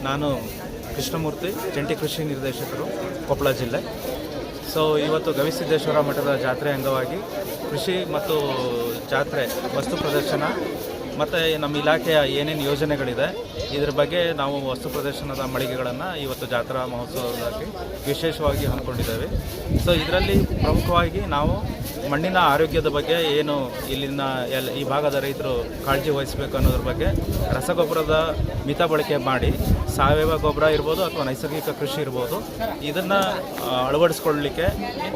ನಾನು ಕೃಷ್ಣಮೂರ್ತಿ, ಜಂಟಿ ಕೃಷಿ ನಿರ್ದೇಶಕರು, ಕೊಪ್ಪಳ ಜಿಲ್ಲೆ. ಸೊ ಇವತ್ತು ಗವಿಸಿದ್ದೇಶ್ವರ ಮಠದ ಜಾತ್ರೆ ಅಂಗವಾಗಿ ಕೃಷಿ ಮತ್ತು ಜಾತ್ರೆ ವಸ್ತು ಪ್ರದರ್ಶನ ಮತ್ತು ನಮ್ಮ ಇಲಾಖೆಯ ಏನೇನು ಯೋಜನೆಗಳಿದೆ ಇದರ ಬಗ್ಗೆ ನಾವು ವಸ್ತು ಪ್ರದರ್ಶನದ ಮಳಿಗೆಗಳನ್ನು ಇವತ್ತು ಜಾತ್ರಾ ಮಹೋತ್ಸವದಲ್ಲಿ ವಿಶೇಷವಾಗಿ ಹಮ್ಮಿಕೊಂಡಿದ್ದೇವೆ. ಸೊ ಇದರಲ್ಲಿ ಪ್ರಮುಖವಾಗಿ ನಾವು ಮಣ್ಣಿನ ಆರೋಗ್ಯದ ಬಗ್ಗೆ ಏನು ಇಲ್ಲಿನ ಈ ಭಾಗದ ರೈತರು ಕಾಳಜಿ ವಹಿಸಬೇಕು ಅನ್ನೋದ್ರ ಬಗ್ಗೆ ರಸಗೊಬ್ಬರದ ಮಿತ ಬಳಕೆ ಮಾಡಿ ಸಾವಯವ ಗೊಬ್ಬರ ಇರ್ಬೋದು ಅಥವಾ ನೈಸರ್ಗಿಕ ಕೃಷಿ ಇರ್ಬೋದು ಇದನ್ನು ಅಳವಡಿಸ್ಕೊಳ್ಳಲಿಕ್ಕೆ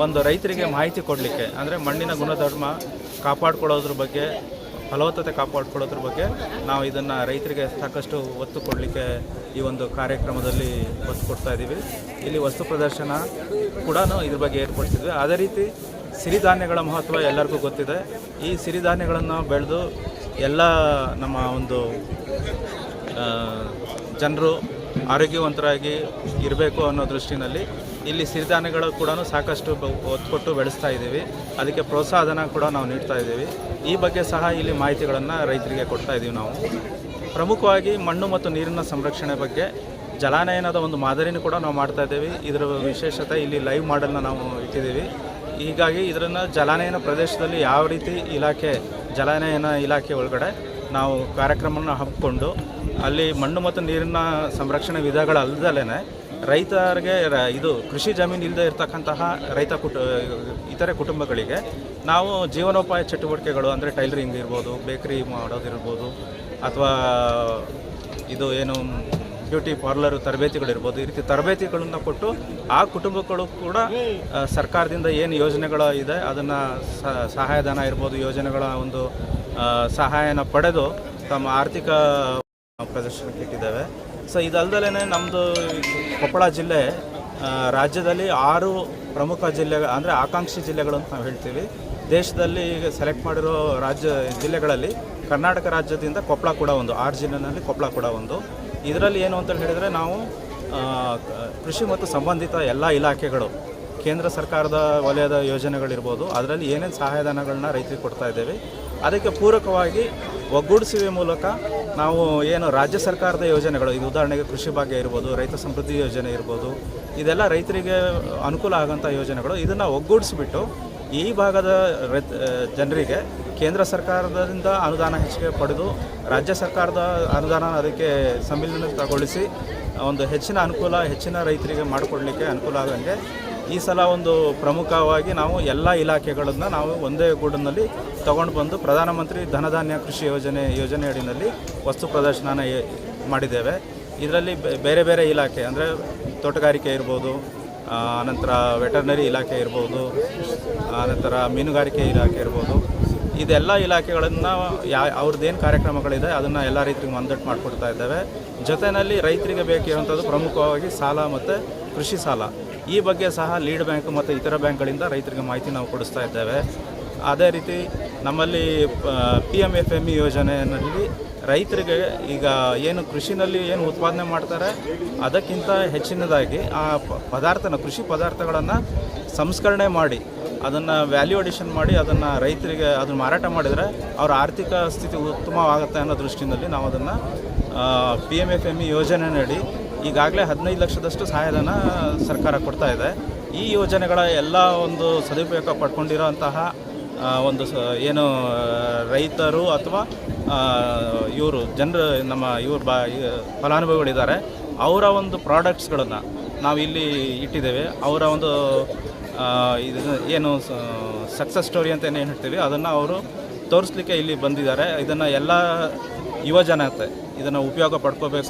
ಒಂದು ರೈತರಿಗೆ ಮಾಹಿತಿ ಕೊಡಲಿಕ್ಕೆ, ಅಂದರೆ ಮಣ್ಣಿನ ಗುಣಧರ್ಮ ಕಾಪಾಡ್ಕೊಳ್ಳೋದ್ರ ಬಗ್ಗೆ, ಫಲವತ್ತತೆ ಕಾಪಾಡ್ಕೊಳ್ಳೋದ್ರ ಬಗ್ಗೆ ನಾವು ಇದನ್ನು ರೈತರಿಗೆ ಸಾಕಷ್ಟು ಒತ್ತು ಕೊಡಲಿಕ್ಕೆ ಈ ಒಂದು ಕಾರ್ಯಕ್ರಮದಲ್ಲಿ ಒತ್ತು ಕೊಡ್ತಾ ಇದ್ದೀವಿ. ಇಲ್ಲಿ ವಸ್ತು ಪ್ರದರ್ಶನ ಕೂಡ ಇದ್ರ ಬಗ್ಗೆ ಏರ್ಪಡಿಸಿದ್ವಿ. ಅದೇ ರೀತಿ ಸಿರಿಧಾನ್ಯಗಳ ಮಹತ್ವ ಎಲ್ಲರಿಗೂ ಗೊತ್ತಿದೆ. ಈ ಸಿರಿಧಾನ್ಯಗಳನ್ನು ಬೆಳೆದು ಎಲ್ಲ ನಮ್ಮ ಒಂದು ಜನರು ಆರೋಗ್ಯವಂತರಾಗಿ ಇರಬೇಕು ಅನ್ನೋ ದೃಷ್ಟಿನಲ್ಲಿ ಇಲ್ಲಿ ಸಿರಿಧಾನ್ಯಗಳು ಕೂಡ ಸಾಕಷ್ಟು ಒತ್ತು ಕೊಟ್ಟು ಬೆಳೆಸ್ತಾ ಇದ್ದೀವಿ. ಅದಕ್ಕೆ ಪ್ರೋತ್ಸಾಹನ ಕೂಡ ನಾವು ನೀಡ್ತಾ ಇದ್ದೀವಿ. ಈ ಬಗ್ಗೆ ಸಹ ಇಲ್ಲಿ ಮಾಹಿತಿಗಳನ್ನು ರೈತರಿಗೆ ಕೊಡ್ತಾ ಇದ್ದೀವಿ. ನಾವು ಪ್ರಮುಖವಾಗಿ ಮಣ್ಣು ಮತ್ತು ನೀರಿನ ಸಂರಕ್ಷಣೆ ಬಗ್ಗೆ ಜಲಾನಯನದ ಒಂದು ಮಾದರಿನೂ ಕೂಡ ನಾವು ಮಾಡ್ತಾ ಇದ್ದೀವಿ. ಇದರ ವಿಶೇಷತೆ ಇಲ್ಲಿ ಲೈವ್ ಮಾಡೆಲ್ನ ನಾವು ಇಟ್ಟಿದ್ದೀವಿ. ಹೀಗಾಗಿ ಇದನ್ನು ಜಲಾನಯನ ಪ್ರದೇಶದಲ್ಲಿ ಯಾವ ರೀತಿ ಜಲಾನಯನ ಇಲಾಖೆ ಒಳಗಡೆ ನಾವು ಕಾರ್ಯಕ್ರಮವನ್ನು ಹಮ್ಮಿಕೊಂಡು ಅಲ್ಲಿ ಮಣ್ಣು ಮತ್ತು ನೀರಿನ ಸಂರಕ್ಷಣೆ ವಿಧಗಳಲ್ಲದಲೇ ರೈತರಿಗೆ ಇದು ಕೃಷಿ ಜಮೀನು ಇಲ್ಲದೆ ಇರತಕ್ಕಂತಹ ಇತರೆ ಕುಟುಂಬಗಳಿಗೆ ನಾವು ಜೀವನೋಪಾಯ ಚಟುವಟಿಕೆಗಳು, ಅಂದರೆ ಟೈಲರಿಂಗ್ ಇರ್ಬೋದು, ಬೇಕರಿ ಮಾಡೋದಿರ್ಬೋದು, ಅಥವಾ ಇದು ಏನು ಬ್ಯೂಟಿ ಪಾರ್ಲರ್ ತರಬೇತಿಗಳಿರ್ಬೋದು, ಈ ರೀತಿ ತರಬೇತಿಗಳನ್ನು ಕೊಟ್ಟು ಆ ಕುಟುಂಬಗಳು ಕೂಡ ಸರ್ಕಾರದಿಂದ ಏನು ಯೋಜನೆಗಳು ಇದೆ ಅದನ್ನು ಸಹಾಯಧನ ಇರ್ಬೋದು, ಯೋಜನೆಗಳ ಒಂದು ಸಹಾಯನ ಪಡೆದು ತಮ್ಮ ಆರ್ಥಿಕ ಪ್ರದರ್ಶನಕ್ಕೆ ಇಟ್ಟಿದ್ದೇವೆ. ಸೊ ಇದಲ್ಲದಲೇ ನಮ್ಮದು ಕೊಪ್ಪಳ ಜಿಲ್ಲೆ ರಾಜ್ಯದಲ್ಲಿ 6 ಪ್ರಮುಖ ಅಂದರೆ ಆಕಾಂಕ್ಷಿ ಜಿಲ್ಲೆಗಳು ಅಂತ ನಾವು ಹೇಳ್ತೀವಿ. ದೇಶದಲ್ಲಿ ಈಗ ಸೆಲೆಕ್ಟ್ ಮಾಡಿರೋ ಜಿಲ್ಲೆಗಳಲ್ಲಿ ಕರ್ನಾಟಕ ರಾಜ್ಯದಿಂದ ಕೊಪ್ಪಳ ಕೂಡ ಒಂದು, 6 ಜಿಲ್ಲೆಯಲ್ಲಿ ಕೊಪ್ಪಳ ಕೂಡ ಒಂದು. ಇದರಲ್ಲಿ ಏನು ಅಂತ ಹೇಳಿದರೆ ನಾವು ಕೃಷಿ ಮತ್ತು ಸಂಬಂಧಿತ ಎಲ್ಲ ಇಲಾಖೆಗಳು, ಕೇಂದ್ರ ಸರ್ಕಾರದ ವಲಯದ ಯೋಜನೆಗಳಿರ್ಬೋದು, ಅದರಲ್ಲಿ ಏನೇನು ಸಹಾಯಧನಗಳನ್ನ ರೈತರಿಗೆ ಕೊಡ್ತಾ ಇದ್ದೇವೆ. ಅದಕ್ಕೆ ಪೂರಕವಾಗಿ ಒಗ್ಗೂಡಿಸುವ ಮೂಲಕ ನಾವು ಏನು ರಾಜ್ಯ ಸರ್ಕಾರದ ಯೋಜನೆಗಳು, ಇದು ಉದಾಹರಣೆಗೆ ಕೃಷಿ ಭಾಗ್ಯ ಇರ್ಬೋದು, ರೈತ ಸಮೃದ್ಧಿ ಯೋಜನೆ ಇರ್ಬೋದು, ಇದೆಲ್ಲ ರೈತರಿಗೆ ಅನುಕೂಲ ಆಗೋಂಥ ಯೋಜನೆಗಳು. ಇದನ್ನು ಒಗ್ಗೂಡಿಸಿಬಿಟ್ಟು ಈ ಭಾಗದ ಜನರಿಗೆ ಕೇಂದ್ರ ಸರ್ಕಾರದಿಂದ ಅನುದಾನ ಹೆಚ್ಚಿಗೆ ಪಡೆದು ರಾಜ್ಯ ಸರ್ಕಾರದ ಅನುದಾನ ಅದಕ್ಕೆ ಸಮ್ಮಿಲನಗೊಳಿಸಿ ಒಂದು ಹೆಚ್ಚಿನ ರೈತರಿಗೆ ಮಾಡಿಕೊಡ್ಲಿಕ್ಕೆ ಅನುಕೂಲ ಆಗಂಗೆ ಈ ಸಲ ಒಂದು ಪ್ರಮುಖವಾಗಿ ನಾವು ಎಲ್ಲ ಇಲಾಖೆಗಳನ್ನು ನಾವು ಒಂದೇ ಗೂಡಿನಲ್ಲಿ ತಗೊಂಡು ಬಂದು ಪ್ರಧಾನಮಂತ್ರಿ ಧನಧಾನ್ಯ ಕೃಷಿ ಯೋಜನೆ ಅಡಿಯಲ್ಲಿ ವಸ್ತು ಪ್ರದರ್ಶನ ಮಾಡಿದ್ದೇವೆ. ಇದರಲ್ಲಿ ಬೇರೆ ಬೇರೆ ಇಲಾಖೆ, ಅಂದರೆ ತೋಟಗಾರಿಕೆ ಇರ್ಬೋದು, ಆನಂತರ ವೆಟರ್ನರಿ ಇಲಾಖೆ ಇರ್ಬೋದು, ಆನಂತರ ಮೀನುಗಾರಿಕೆ ಇಲಾಖೆ ಇರ್ಬೋದು, ಇದೆಲ್ಲ ಇಲಾಖೆಗಳನ್ನು ಅವ್ರದ್ದೇನು ಕಾರ್ಯಕ್ರಮಗಳಿದೆ ಅದನ್ನು ಎಲ್ಲ ರೈತರಿಗೆ ಮಂದಟ್ಟು ಮಾಡಿಕೊಡ್ತಾ ಇದ್ದೇವೆ. ಜೊತೆಯಲ್ಲಿ ರೈತರಿಗೆ ಬೇಕಿರುವಂಥದ್ದು ಪ್ರಮುಖವಾಗಿ ಸಾಲ ಮತ್ತು ಕೃಷಿ ಸಾಲ, ಈ ಬಗ್ಗೆ ಸಹ ಲೀಡ್ ಬ್ಯಾಂಕ್ ಮತ್ತು ಇತರ ಬ್ಯಾಂಕ್ಗಳಿಂದ ರೈತರಿಗೆ ಮಾಹಿತಿ ನಾವು ಕೊಡಿಸ್ತಾ ಇದ್ದೇವೆ. ಅದೇ ರೀತಿ ನಮ್ಮಲ್ಲಿ PMFME ಯೋಜನೆಯಲ್ಲಿ ರೈತರಿಗೆ ಈಗ ಏನು ಕೃಷಿನಲ್ಲಿ ಏನು ಉತ್ಪಾದನೆ ಮಾಡ್ತಾರೆ ಅದಕ್ಕಿಂತ ಹೆಚ್ಚಿನದಾಗಿ ಆ ಕೃಷಿ ಪದಾರ್ಥಗಳನ್ನು ಸಂಸ್ಕರಣೆ ಮಾಡಿ ಅದನ್ನು ವ್ಯಾಲ್ಯೂ ಅಡಿಷನ್ ಮಾಡಿ ಅದನ್ನು ರೈತರಿಗೆ ಅದನ್ನು ಮಾರಾಟ ಮಾಡಿದರೆ ಅವರ ಆರ್ಥಿಕ ಸ್ಥಿತಿ ಉತ್ತಮವಾಗುತ್ತೆ ಅನ್ನೋ ದೃಷ್ಟಿಯಲ್ಲಿ ನಾವು ಅದನ್ನು PMFME ಯೋಜನೆಯಡಿ ಈಗಾಗಲೇ 15 ಲಕ್ಷದಷ್ಟು ಸಹಾಯಧನ ಸರ್ಕಾರ ಕೊಡ್ತಾ ಇದೆ. ಈ ಯೋಜನೆಗಳ ಎಲ್ಲ ಒಂದು ಸದುಪಯೋಗ ಪಡ್ಕೊಂಡಿರೋಂತಹ ಒಂದು ಏನು ರೈತರು ಅಥವಾ ಫಲಾನುಭವಿಗಳಿದ್ದಾರೆ, ಅವರ ಒಂದು ಪ್ರಾಡಕ್ಟ್ಸ್ಗಳನ್ನು ನಾವು ಇಲ್ಲಿ ಇಟ್ಟಿದ್ದೇವೆ. ಅವರ ಒಂದು ಏನು ಸಕ್ಸಸ್ ಸ್ಟೋರಿ ಅಂತ ಏನು ಹೇಳ್ತೀವಿ ಅದನ್ನು ಅವರು ತೋರಿಸ್ಲಿಕ್ಕೆ ಇಲ್ಲಿ ಬಂದಿದ್ದಾರೆ. ಇದನ್ನು ಎಲ್ಲ ಯುವಜನತೆ ಇದನ್ನು ಉಪಯೋಗ ಪಡ್ಕೋಬೇಕು.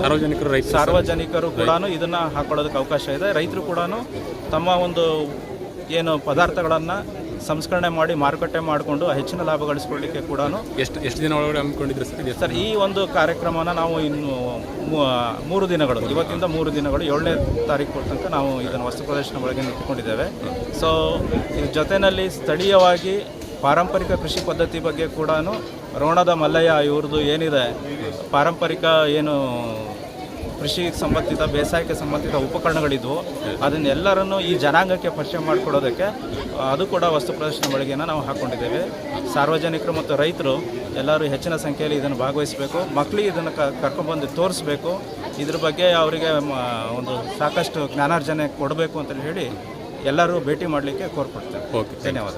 ಸಾರ್ವಜನಿಕರು ಕೂಡ ಇದನ್ನು ಹಾಕೊಳ್ಳೋದಕ್ಕೆ ಅವಕಾಶ ಇದೆ. ರೈತರು ಕೂಡ ತಮ್ಮ ಒಂದು ಏನು ಪದಾರ್ಥಗಳನ್ನು ಸಂಸ್ಕರಣೆ ಮಾಡಿ ಮಾರುಕಟ್ಟೆ ಮಾಡಿಕೊಂಡು ಹೆಚ್ಚಿನ ಲಾಭ ಗಳಿಸ್ಕೊಳ್ಳಿಕ್ಕೆ ಕೂಡ ಎಷ್ಟು ದಿನ ಒಳಗಡೆ ಹಮ್ಮಿಕೊಂಡಿದ್ರೆ ಸರ್ ಈ ಒಂದು ಕಾರ್ಯಕ್ರಮನ ನಾವು ಇನ್ನು 3 ದಿನಗಳು, ಇವತ್ತಿಂದ 3 ದಿನಗಳು 7ನೇ ತಾರೀಕು ತನಕ ನಾವು ಇದನ್ನು ವಸ್ತು ಪ್ರದರ್ಶನ ಒಳಗೆ ಇಟ್ಕೊಂಡಿದ್ದೇವೆ. ಸೊ ಇದ್ರ ಜೊತೆಯಲ್ಲಿ ಸ್ಥಳೀಯವಾಗಿ ಪಾರಂಪರಿಕ ಕೃಷಿ ಪದ್ಧತಿ ಬಗ್ಗೆ ಕೂಡ ರೋಣದ ಮಲ್ಲಯ್ಯ ಇವ್ರದ್ದು ಏನಿದೆ ಪಾರಂಪರಿಕ ಏನು ಕೃಷಿ ಸಂಬಂಧಿತ ಬೇಸಾಯಕ್ಕೆ ಸಂಬಂಧಿತ ಉಪಕರಣಗಳಿದ್ವು ಅದನ್ನೆಲ್ಲರನ್ನು ಈ ಜನಾಂಗಕ್ಕೆ ಪರಿಚಯ ಮಾಡಿಕೊಡೋದಕ್ಕೆ ಅದು ಕೂಡ ವಸ್ತು ಪ್ರದರ್ಶನ ಮಳಿಗೆಯನ್ನು ನಾವು ಹಾಕ್ಕೊಂಡಿದ್ದೇವೆ. ಸಾರ್ವಜನಿಕರು ಮತ್ತು ರೈತರು ಎಲ್ಲರೂ ಹೆಚ್ಚಿನ ಸಂಖ್ಯೆಯಲ್ಲಿ ಇದನ್ನು ಭಾಗವಹಿಸಬೇಕು. ಮಕ್ಕಳಿಗೆ ಇದನ್ನು ಕರ್ಕೊಂಡ್ಬಂದು ತೋರಿಸ್ಬೇಕು. ಇದ್ರ ಬಗ್ಗೆ ಅವರಿಗೆ ಒಂದು ಸಾಕಷ್ಟು ಜ್ಞಾನಾರ್ಜನೆ ಕೊಡಬೇಕು ಅಂತ ಹೇಳಿ ಎಲ್ಲರೂ ಭೇಟಿ ಮಾಡಲಿಕ್ಕೆ ಕೋರ್ಪಡ್ತೇವೆ. ಓಕೆ. ಧನ್ಯವಾದ.